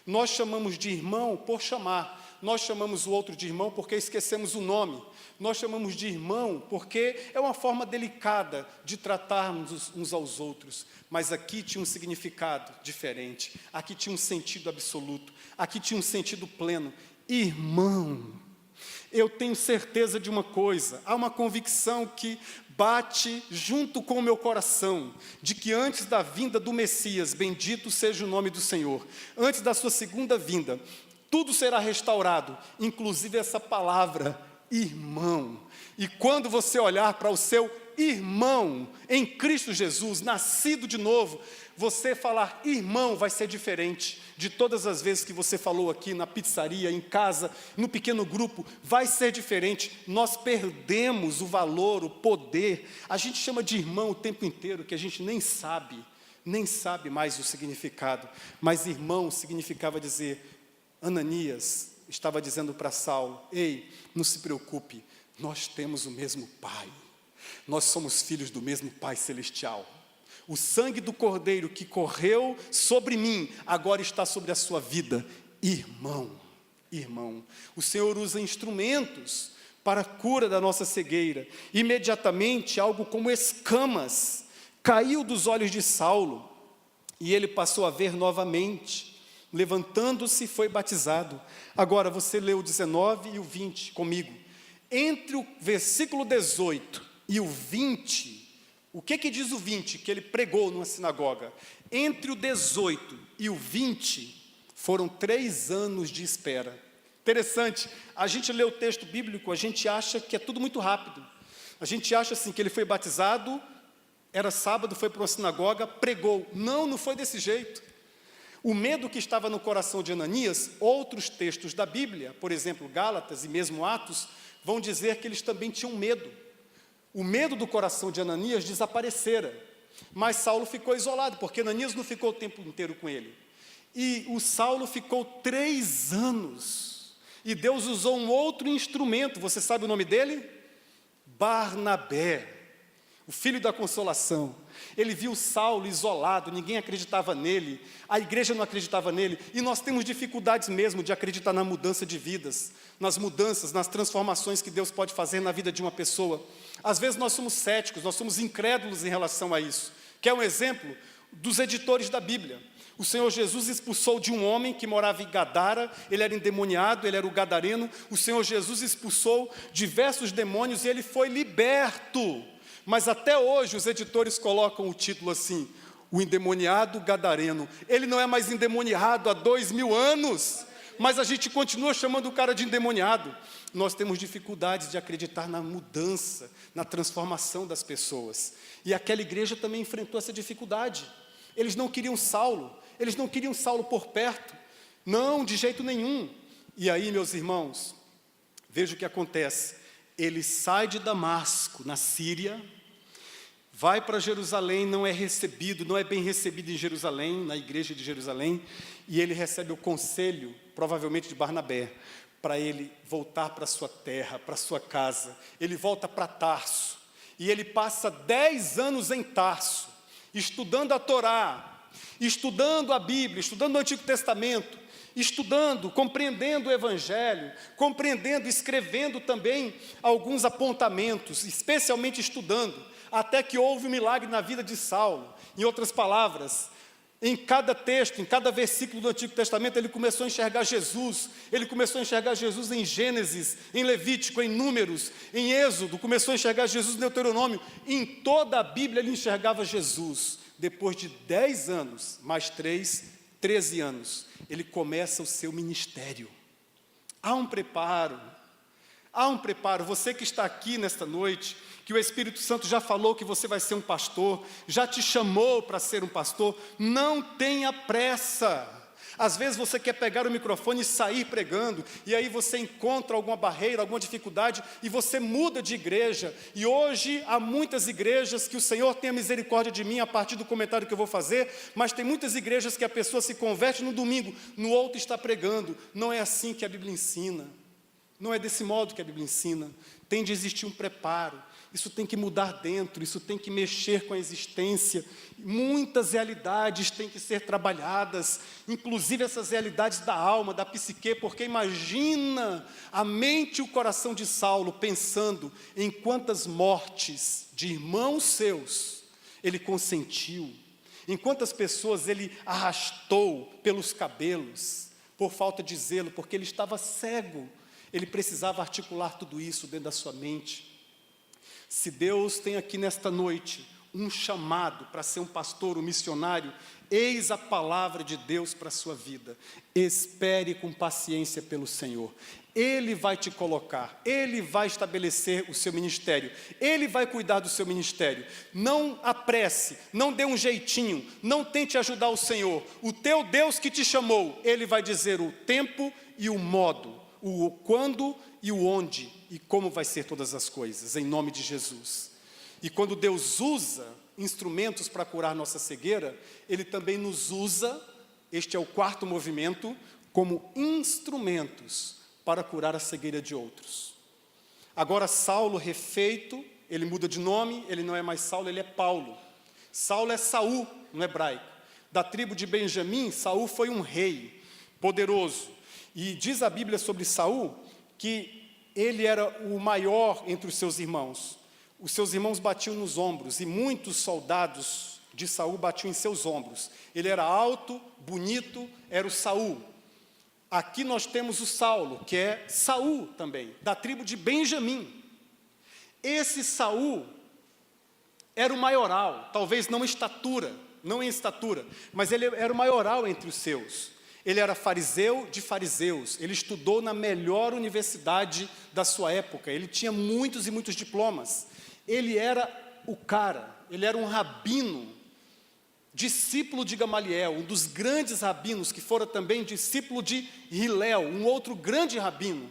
Nós chamamos de irmão por chamar, nós chamamos o outro de irmão porque esquecemos o nome. Nós chamamos de irmão porque é uma forma delicada de tratarmos uns aos outros. Mas aqui tinha um significado diferente. Aqui tinha um sentido absoluto. Aqui tinha um sentido pleno. Irmão, eu tenho certeza de uma coisa. Há uma convicção que bate junto com o meu coração, de que antes da vinda do Messias, bendito seja o nome do Senhor, antes da sua segunda vinda, tudo será restaurado, inclusive essa palavra, irmão. E quando você olhar para o seu irmão em Cristo Jesus, nascido de novo, você falar irmão vai ser diferente de todas as vezes que você falou aqui na pizzaria, em casa, no pequeno grupo, vai ser diferente. Nós perdemos o valor, o poder. A gente chama de irmão o tempo inteiro, que a gente nem sabe mais o significado. Mas irmão significava dizer, Ananias estava dizendo para Saulo, ei, não se preocupe, nós temos o mesmo Pai. Nós somos filhos do mesmo Pai Celestial. O sangue do Cordeiro que correu sobre mim, agora está sobre a sua vida. Irmão, irmão. O Senhor usa instrumentos para a cura da nossa cegueira. Imediatamente, algo como escamas caiu dos olhos de Saulo, e ele passou a ver novamente. Levantando-se, foi batizado. Agora, você lê o 19 e o 20 comigo. Entre o versículo 18 e o 20, o que diz o 20 que ele pregou numa sinagoga? Entre o 18 e o 20, foram 3 anos de espera. Interessante, a gente lê o texto bíblico, a gente acha que é tudo muito rápido. A gente acha assim, que ele foi batizado, era sábado, foi para uma sinagoga, pregou. Não foi desse jeito. O medo que estava no coração de Ananias, outros textos da Bíblia, por exemplo, Gálatas e mesmo Atos, vão dizer que eles também tinham medo. O medo do coração de Ananias desaparecera, mas Saulo ficou isolado, porque Ananias não ficou o tempo inteiro com ele. E o Saulo ficou 3 anos, e Deus usou um outro instrumento, você sabe o nome dele? Barnabé, o filho da consolação. Ele viu Saulo isolado, ninguém acreditava nele, a igreja não acreditava nele, e nós temos dificuldades mesmo de acreditar na mudança de vidas, nas mudanças, nas transformações que Deus pode fazer na vida de uma pessoa. Às vezes nós somos céticos, nós somos incrédulos em relação a isso. Quer um exemplo? Dos editores da Bíblia. O Senhor Jesus expulsou de um homem que morava em Gadara, ele era endemoniado, ele era o gadareno. O Senhor Jesus expulsou diversos demônios e ele foi liberto. Mas até hoje os editores colocam o título assim, o endemoniado gadareno. Ele não é mais endemoniado há 2000 anos, mas a gente continua chamando o cara de endemoniado. Nós temos dificuldades de acreditar na mudança, na transformação das pessoas. E aquela igreja também enfrentou essa dificuldade. Eles não queriam Saulo por perto. Não, de jeito nenhum. E aí, meus irmãos, veja o que acontece. Ele sai de Damasco, na Síria, vai para Jerusalém, não é bem recebido em Jerusalém, na igreja de Jerusalém, e ele recebe o conselho, provavelmente de Barnabé, para ele voltar para sua terra, para sua casa. Ele volta para Tarso, e ele passa 10 anos em Tarso, estudando a Torá, estudando a Bíblia, estudando o Antigo Testamento, estudando, compreendendo o Evangelho, compreendendo, escrevendo também alguns apontamentos, especialmente estudando, até que houve um milagre na vida de Saulo. Em outras palavras, em cada texto, em cada versículo do Antigo Testamento, ele começou a enxergar Jesus. Ele começou a enxergar Jesus em Gênesis, em Levítico, em Números, em Êxodo, começou a enxergar Jesus em Deuteronômio. Em toda a Bíblia ele enxergava Jesus. Depois de 10 anos, mais 3, 13 anos, ele começa o seu ministério. Há um preparo. Você que está aqui nesta noite, que o Espírito Santo já falou que você vai ser um pastor, já te chamou para ser um pastor, não tenha pressa. Às vezes você quer pegar o microfone e sair pregando, e aí você encontra alguma barreira, alguma dificuldade, e você muda de igreja. E hoje há muitas igrejas, que o Senhor tenha misericórdia de mim a partir do comentário que eu vou fazer, mas tem muitas igrejas que a pessoa se converte no domingo, no outro está pregando. Não é assim que a Bíblia ensina. Não é desse modo que a Bíblia ensina. Tem de existir um preparo. Isso tem que mudar dentro, isso tem que mexer com a existência. Muitas realidades têm que ser trabalhadas, inclusive essas realidades da alma, da psique, porque imagina a mente e o coração de Saulo pensando em quantas mortes de irmãos seus ele consentiu, em quantas pessoas ele arrastou pelos cabelos, por falta de zelo, porque ele estava cego. Ele precisava articular tudo isso dentro da sua mente. Se Deus tem aqui nesta noite um chamado para ser um pastor, um missionário, eis a palavra de Deus para a sua vida. Espere com paciência pelo Senhor. Ele vai te colocar, Ele vai estabelecer o seu ministério, Ele vai cuidar do seu ministério. Não apresse, não dê um jeitinho, não tente ajudar o Senhor. O teu Deus que te chamou, Ele vai dizer o tempo e o modo, o quando e o onde e como vai ser todas as coisas, em nome de Jesus. E quando Deus usa instrumentos para curar nossa cegueira, Ele também nos usa, este é o 4º movimento, como instrumentos para curar a cegueira de outros. Agora Saulo refeito, ele muda de nome, ele não é mais Saulo, ele é Paulo. Saulo é Saul, no hebraico. Da tribo de Benjamim, Saul foi um rei poderoso. E diz a Bíblia sobre Saul que ele era o maior entre os seus irmãos. Os seus irmãos batiam nos ombros, e muitos soldados de Saul batiam em seus ombros. Ele era alto, bonito, era o Saul. Aqui nós temos o Saulo, que é Saul também, da tribo de Benjamim. Esse Saul era o maioral, talvez não em estatura, mas ele era o maioral entre os seus. Ele era fariseu de fariseus, ele estudou na melhor universidade da sua época, ele tinha muitos e muitos diplomas. Ele era o cara, ele era um rabino discípulo de Gamaliel, um dos grandes rabinos, que fora também discípulo de Hilel, um outro grande rabino.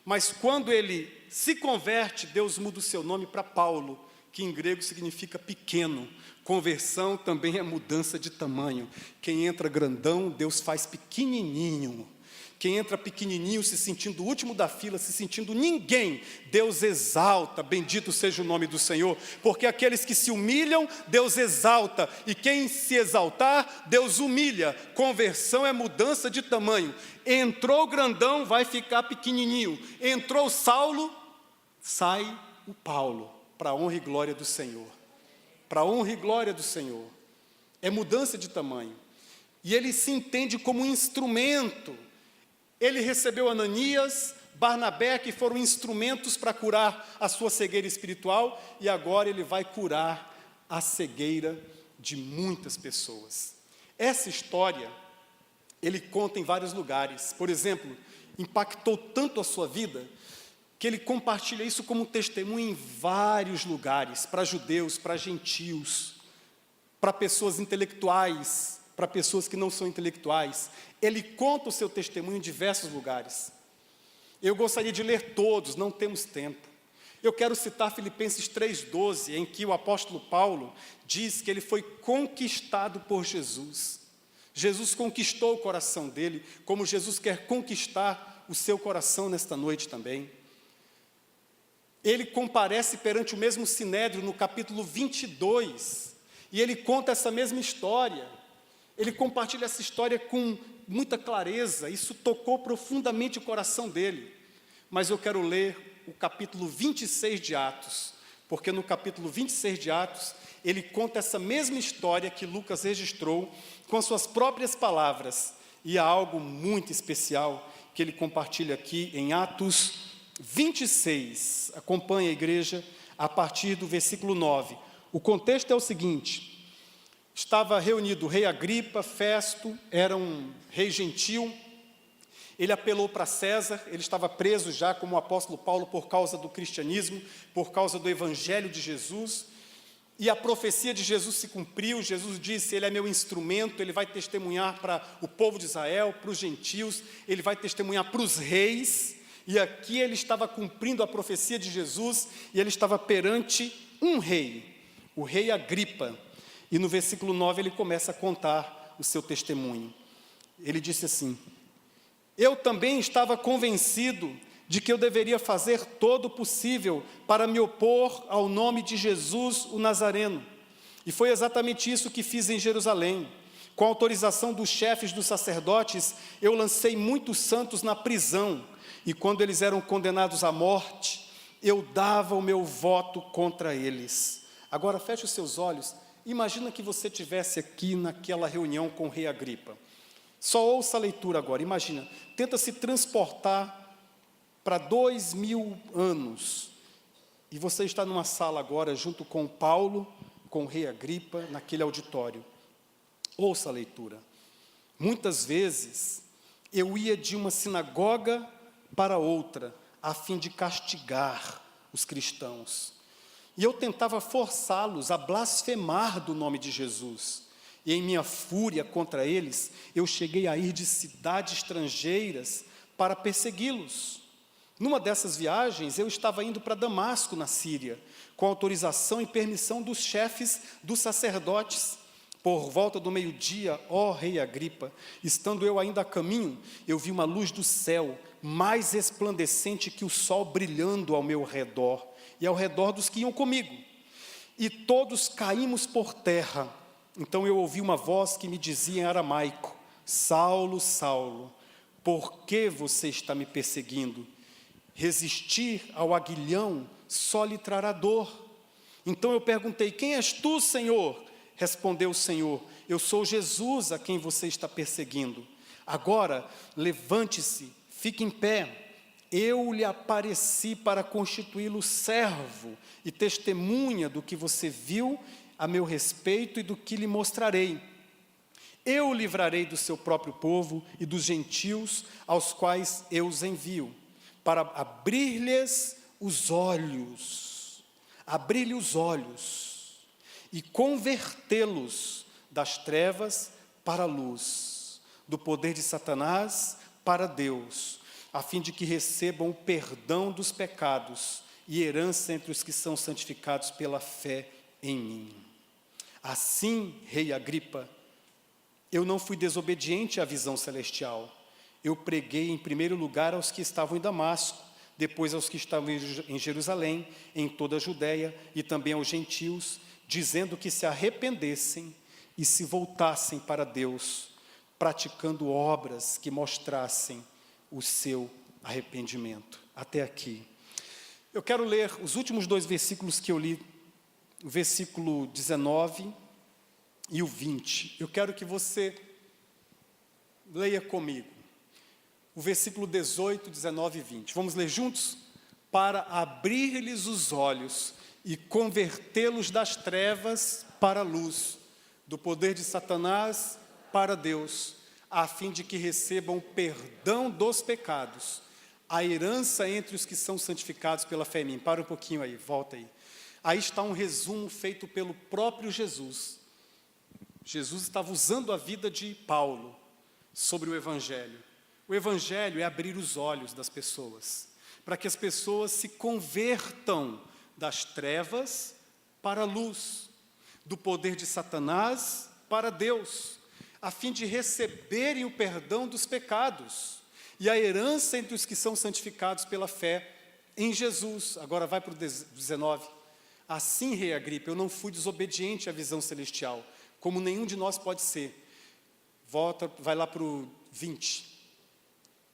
Mas quando ele se converte, Deus muda o seu nome para Paulo, que em grego significa pequeno. Conversão também é mudança de tamanho. Quem entra grandão, Deus faz pequenininho. Quem entra pequenininho, se sentindo o último da fila, se sentindo ninguém, Deus exalta, bendito seja o nome do Senhor, porque aqueles que se humilham, Deus exalta, e quem se exaltar, Deus humilha. Conversão é mudança de tamanho. Entrou grandão, vai ficar pequenininho. Entrou Saulo, sai o Paulo, para a honra e glória do Senhor. Para a honra e glória do Senhor. É mudança de tamanho. E ele se entende como um instrumento. Ele recebeu Ananias, Barnabé, que foram instrumentos para curar a sua cegueira espiritual, e agora ele vai curar a cegueira de muitas pessoas. Essa história, ele conta em vários lugares. Por exemplo, impactou tanto a sua vida, que ele compartilha isso como um testemunho em vários lugares, para judeus, para gentios, para pessoas intelectuais, para pessoas que não são intelectuais. Ele conta o seu testemunho em diversos lugares. Eu gostaria de ler todos, não temos tempo. Eu quero citar Filipenses 3,12, em que o apóstolo Paulo diz que ele foi conquistado por Jesus. Jesus conquistou o coração dele, como Jesus quer conquistar o seu coração nesta noite também. Ele comparece perante o mesmo Sinédrio no capítulo 22, e ele conta essa mesma história. Ele compartilha essa história com muita clareza, isso tocou profundamente o coração dele. Mas eu quero ler o capítulo 26 de Atos, porque no capítulo 26 de Atos, ele conta essa mesma história que Lucas registrou, com as suas próprias palavras, e há algo muito especial que ele compartilha aqui em Atos 26. Acompanhe a igreja a partir do versículo 9. O contexto é o seguinte: estava reunido o rei Agripa, Festo, era um rei gentil. Ele apelou para César, ele estava preso já como o apóstolo Paulo por causa do cristianismo, por causa do evangelho de Jesus. E a profecia de Jesus se cumpriu. Jesus disse: ele é meu instrumento, ele vai testemunhar para o povo de Israel, para os gentios, ele vai testemunhar para os reis. E aqui ele estava cumprindo a profecia de Jesus, e ele estava perante um rei, o rei Agripa. E no versículo 9 ele começa a contar o seu testemunho. Ele disse assim: eu também estava convencido de que eu deveria fazer todo o possível para me opor ao nome de Jesus, o Nazareno. E foi exatamente isso que fiz em Jerusalém. Com a autorização dos chefes dos sacerdotes, eu lancei muitos santos na prisão, e quando eles eram condenados à morte, eu dava o meu voto contra eles. Agora feche os seus olhos. Imagina que você estivesse aqui naquela reunião com o rei Agripa. Só ouça a leitura agora, imagina. Tenta se transportar para 2000 anos. E você está numa sala agora, junto com Paulo, com o rei Agripa, naquele auditório. Ouça a leitura. Muitas vezes, eu ia de uma sinagoga para outra, a fim de castigar os cristãos. E eu tentava forçá-los a blasfemar do nome de Jesus. E em minha fúria contra eles, eu cheguei a ir de cidades estrangeiras para persegui-los. Numa dessas viagens, eu estava indo para Damasco, na Síria, com autorização e permissão dos chefes dos sacerdotes. Por volta do meio-dia, ó rei Agripa, estando eu ainda a caminho, eu vi uma luz do céu, mais resplandecente que o sol, brilhando ao meu redor, e ao redor dos que iam comigo. E todos caímos por terra. Então eu ouvi uma voz que me dizia em aramaico: Saulo, Saulo, por que você está me perseguindo? Resistir ao aguilhão só lhe trará dor. Então eu perguntei: quem és tu, Senhor? Respondeu o Senhor: eu sou Jesus a quem você está perseguindo. Agora, levante-se, fique em pé. Eu lhe apareci para constituí-lo servo e testemunha do que você viu a meu respeito e do que lhe mostrarei. Eu o livrarei do seu próprio povo e dos gentios aos quais eu os envio, para abrir-lhes os olhos e convertê-los das trevas para a luz, do poder de Satanás para Deus, a fim de que recebam o perdão dos pecados e herança entre os que são santificados pela fé em mim. Assim, rei Agripa, eu não fui desobediente à visão celestial. Eu preguei em primeiro lugar aos que estavam em Damasco, depois aos que estavam em Jerusalém, em toda a Judéia e também aos gentios, dizendo que se arrependessem e se voltassem para Deus, praticando obras que mostrassem o seu arrependimento. Até aqui. Eu quero ler os últimos 2 versículos que eu li, o versículo 19 e o 20. Eu quero que você leia comigo. O versículo 18, 19 e 20. Vamos ler juntos? Para abrir-lhes os olhos e convertê-los das trevas para a luz, do poder de Satanás para Deus, a fim de que recebam perdão dos pecados, a herança entre os que são santificados pela fé em mim. Para um pouquinho aí, volta aí. Aí está um resumo feito pelo próprio Jesus. Jesus estava usando a vida de Paulo sobre o Evangelho. O Evangelho é abrir os olhos das pessoas, para que as pessoas se convertam das trevas para a luz, do poder de Satanás para Deus, a fim de receberem o perdão dos pecados e a herança entre os que são santificados pela fé em Jesus. Agora vai para o 19. Assim, rei Agripa, eu não fui desobediente à visão celestial, como nenhum de nós pode ser. Vai lá para o 20.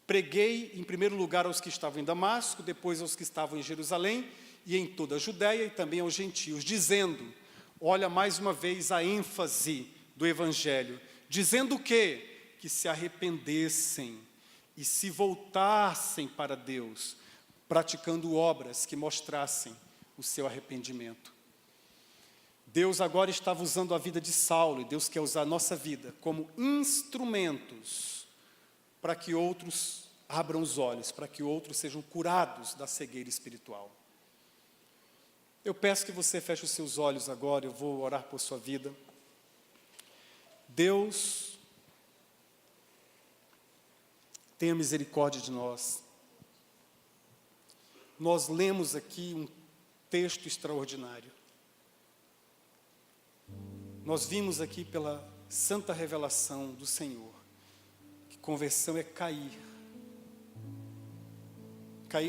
Preguei em primeiro lugar aos que estavam em Damasco, depois aos que estavam em Jerusalém e em toda a Judéia e também aos gentios, dizendo, olha mais uma vez a ênfase do Evangelho, dizendo o quê? Que se arrependessem e se voltassem para Deus, praticando obras que mostrassem o seu arrependimento. Deus agora estava usando a vida de Saulo, e Deus quer usar a nossa vida como instrumentos para que outros abram os olhos, para que outros sejam curados da cegueira espiritual. Eu peço que você feche os seus olhos agora, eu vou orar por sua vida. Deus, tenha misericórdia de nós. Nós lemos aqui um texto extraordinário. Nós vimos aqui pela santa revelação do Senhor que conversão é cair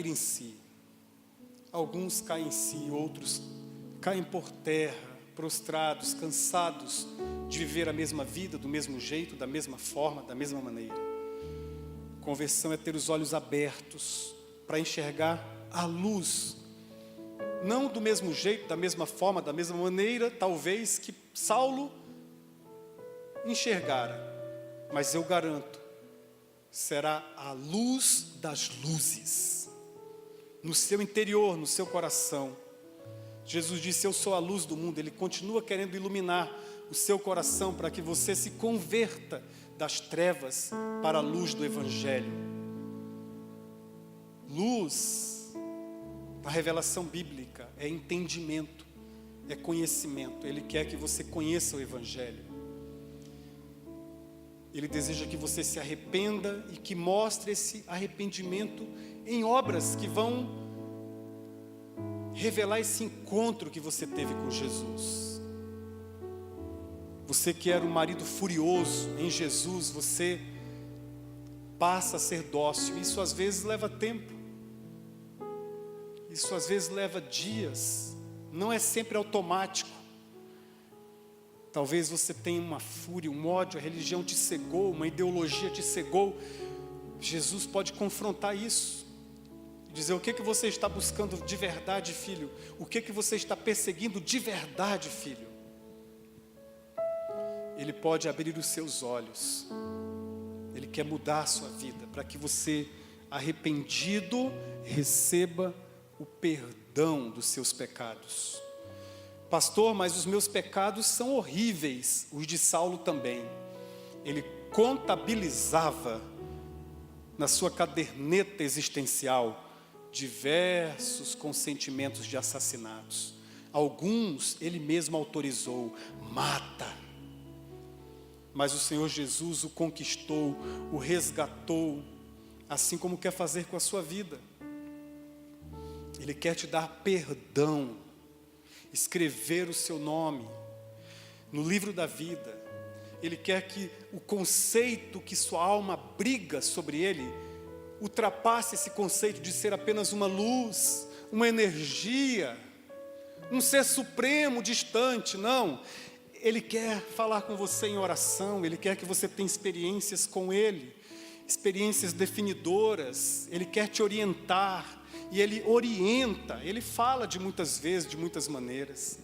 em si. Alguns caem em si, outros caem por terra, prostrados, cansados de viver a mesma vida, do mesmo jeito, da mesma forma, da mesma maneira. Conversão é ter os olhos abertos para enxergar a luz, não do mesmo jeito, da mesma forma, da mesma maneira, talvez, que Saulo enxergara, mas eu garanto, será a luz das luzes, no seu interior, no seu coração. Jesus disse, eu sou a luz do mundo. Ele continua querendo iluminar o seu coração para que você se converta das trevas para a luz do Evangelho. Luz, na revelação bíblica, é entendimento, é conhecimento. Ele quer que você conheça o Evangelho. Ele deseja que você se arrependa e que mostre esse arrependimento em obras que vão revelar esse encontro que você teve com Jesus. Você que era um marido furioso em Jesus, você passa a ser dócil. Isso às vezes leva tempo. Isso às vezes leva dias. Não é sempre automático. Talvez você tenha uma fúria, um ódio, a religião te cegou, uma ideologia te cegou. Jesus pode confrontar isso. Dizer, o que você está buscando de verdade, filho? O que você está perseguindo de verdade, filho? Ele pode abrir os seus olhos. Ele quer mudar a sua vida, para que você, arrependido, receba o perdão dos seus pecados. Pastor, mas os meus pecados são horríveis, os de Saulo também. Ele contabilizava na sua caderneta existencial diversos consentimentos de assassinatos. Alguns ele mesmo autorizou. Mata, mas o Senhor Jesus o conquistou, o resgatou, assim como quer fazer com a sua vida. Ele quer te dar perdão, escrever o seu nome no livro da vida. Ele quer que o conceito que sua alma briga sobre ele ultrapasse esse conceito de ser apenas uma luz, uma energia, um ser supremo, distante. Não, Ele quer falar com você em oração, Ele quer que você tenha experiências com Ele, experiências definidoras. Ele quer te orientar, e Ele orienta, Ele fala de muitas vezes, de muitas maneiras.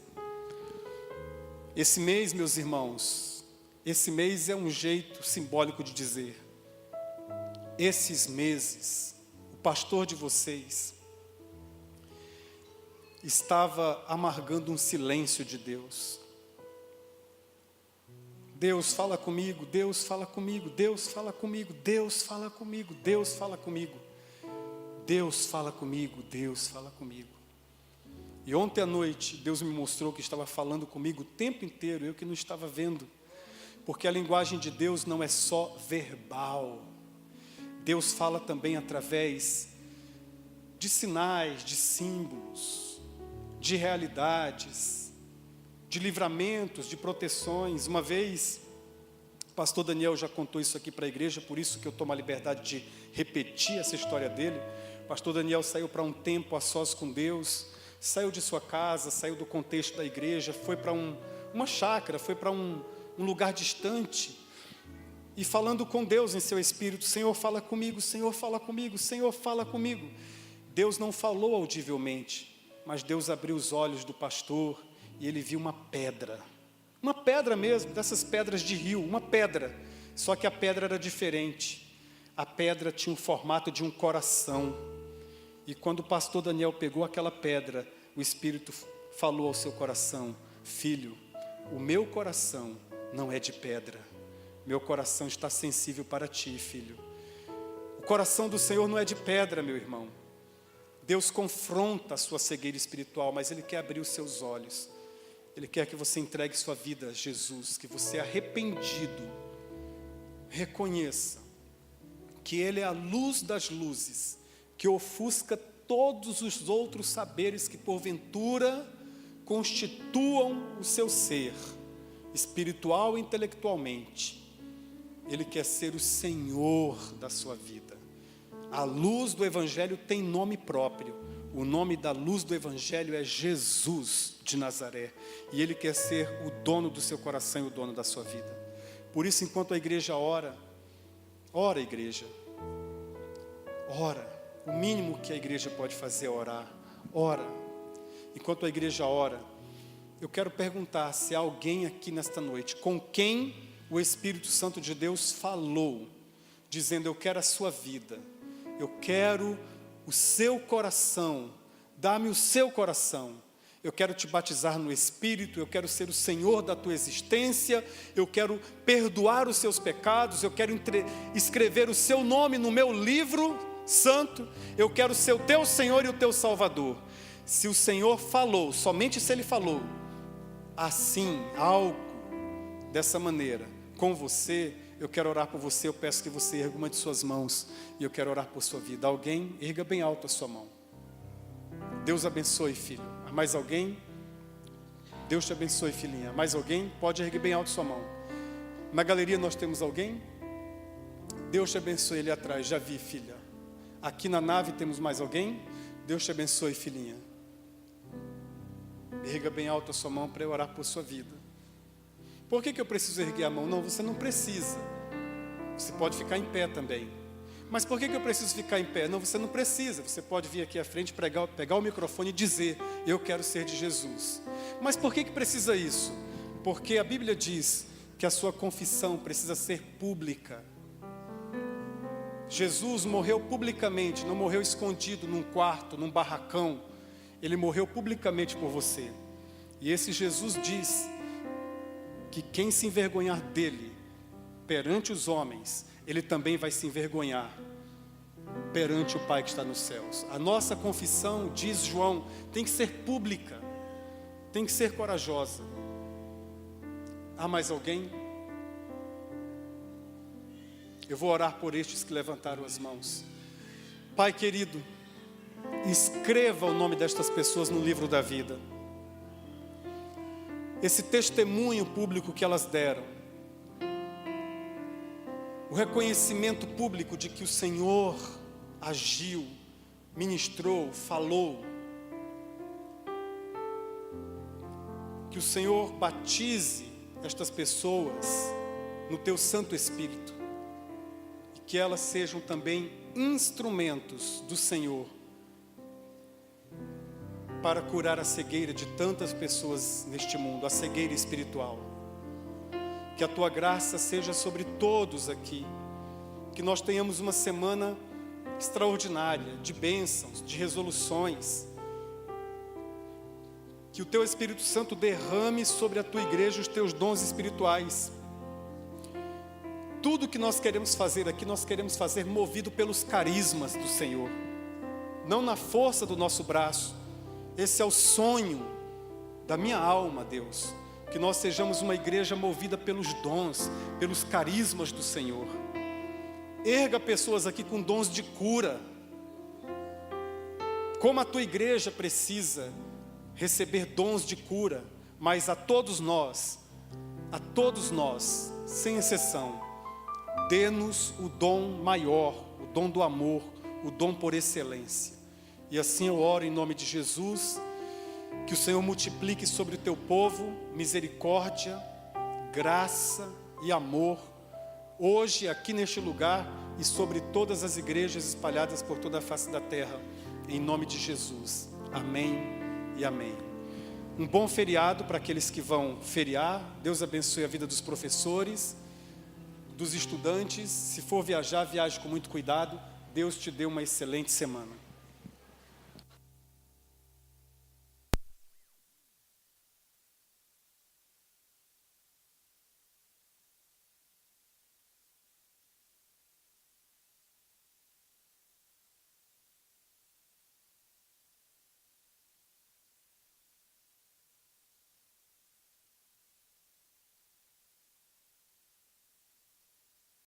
Esse mês, meus irmãos, esse mês é um jeito simbólico de dizer: esses meses, o pastor de vocês estava amargando um silêncio de Deus. Deus fala comigo, Deus fala comigo, Deus fala comigo, Deus fala comigo, Deus fala comigo, Deus fala comigo, Deus fala comigo. E ontem à noite, Deus me mostrou que estava falando comigo o tempo inteiro, eu que não estava vendo, porque a linguagem de Deus não é só verbal. Deus fala também através de sinais, de símbolos, de realidades, de livramentos, de proteções. Uma vez, o pastor Daniel já contou isso aqui para a igreja, por isso que eu tomo a liberdade de repetir essa história dele. O pastor Daniel saiu para um tempo a sós com Deus, saiu de sua casa, saiu do contexto da igreja, foi para uma chácara, foi para um lugar distante, e falando com Deus em seu espírito: Senhor, fala comigo, Senhor, fala comigo, Senhor, fala comigo. Deus não falou audivelmente, mas Deus abriu os olhos do pastor, e ele viu uma pedra mesmo, dessas pedras de rio, uma pedra, só que a pedra era diferente. A pedra tinha o formato de um coração, e quando o pastor Daniel pegou aquela pedra, o Espírito falou ao seu coração: filho, o meu coração não é de pedra, meu coração está sensível para ti, filho. O coração do Senhor não é de pedra, meu irmão. Deus confronta a sua cegueira espiritual, mas Ele quer abrir os seus olhos. Ele quer que você entregue sua vida a Jesus, que você, arrependido, reconheça que Ele é a luz das luzes, que ofusca todos os outros saberes que porventura constituam o seu ser, espiritual e intelectualmente. Ele quer ser o Senhor da sua vida. A luz do Evangelho tem nome próprio. O nome da luz do Evangelho é Jesus de Nazaré. E Ele quer ser o dono do seu coração e o dono da sua vida. Por isso, enquanto a igreja ora, igreja, ora. O mínimo que a igreja pode fazer é orar. Ora. Enquanto a igreja ora, eu quero perguntar se há alguém aqui nesta noite com quem o Espírito Santo de Deus falou, dizendo: eu quero a sua vida, eu quero o seu coração, dá-me o seu coração, eu quero te batizar no Espírito, eu quero ser o Senhor da tua existência, eu quero perdoar os seus pecados, eu quero escrever o seu nome no meu livro santo, eu quero ser o teu Senhor e o teu Salvador. Se o Senhor falou, somente se Ele falou assim, algo dessa maneira com você, eu quero orar por você. Eu peço que você erga uma de suas mãos e eu quero orar por sua vida. Alguém, erga bem alto a sua mão. Deus abençoe, filho. Há mais alguém? Deus te abençoe, filhinha. Mais alguém? Pode erguer bem alto a sua mão. Na galeria nós temos alguém? Deus te abençoe ali atrás. Já vi, filha. Aqui na nave temos mais alguém? Deus te abençoe, filhinha. Erga bem alto a sua mão para eu orar por sua vida. Por que eu preciso erguer a mão? Não, você não precisa. Você pode ficar em pé também. Mas por que eu preciso ficar em pé? Não, você não precisa. Você pode vir aqui à frente, pegar o microfone e dizer: eu quero ser de Jesus. Mas por que precisa isso? Porque a Bíblia diz que a sua confissão precisa ser pública. Jesus morreu publicamente, não morreu escondido num quarto, num barracão. Ele morreu publicamente por você. E esse Jesus diz que quem se envergonhar dele perante os homens, ele também vai se envergonhar perante o Pai que está nos céus. A nossa confissão, diz João, tem que ser pública, tem que ser corajosa. Há mais alguém? Eu vou orar por estes que levantaram as mãos. Pai querido, escreva o nome destas pessoas no livro da vida. Esse testemunho público que elas deram, o reconhecimento público de que o Senhor agiu, ministrou, falou, que o Senhor batize estas pessoas no Teu Santo Espírito, e que elas sejam também instrumentos do Senhor para curar a cegueira de tantas pessoas neste mundo, a cegueira espiritual. Que a Tua graça seja sobre todos aqui, que nós tenhamos uma semana extraordinária, de bênçãos, de resoluções, que o Teu Espírito Santo derrame sobre a Tua igreja os Teus dons espirituais. Tudo que nós queremos fazer aqui, nós queremos fazer movido pelos carismas do Senhor, não na força do nosso braço. Esse é o sonho da minha alma, Deus, que nós sejamos uma igreja movida pelos dons, pelos carismas do Senhor. Erga pessoas aqui com dons de cura, como a Tua igreja precisa receber dons de cura, mas a todos nós, sem exceção, dê-nos o dom maior, o dom do amor, o dom por excelência. E assim eu oro em nome de Jesus, que o Senhor multiplique sobre o Teu povo misericórdia, graça e amor, hoje aqui neste lugar e sobre todas as igrejas espalhadas por toda a face da terra, em nome de Jesus. Amém e amém. Um bom feriado para aqueles que vão feriar. Deus abençoe a vida dos professores, dos estudantes. Se for viajar, viaje com muito cuidado. Deus te dê uma excelente semana.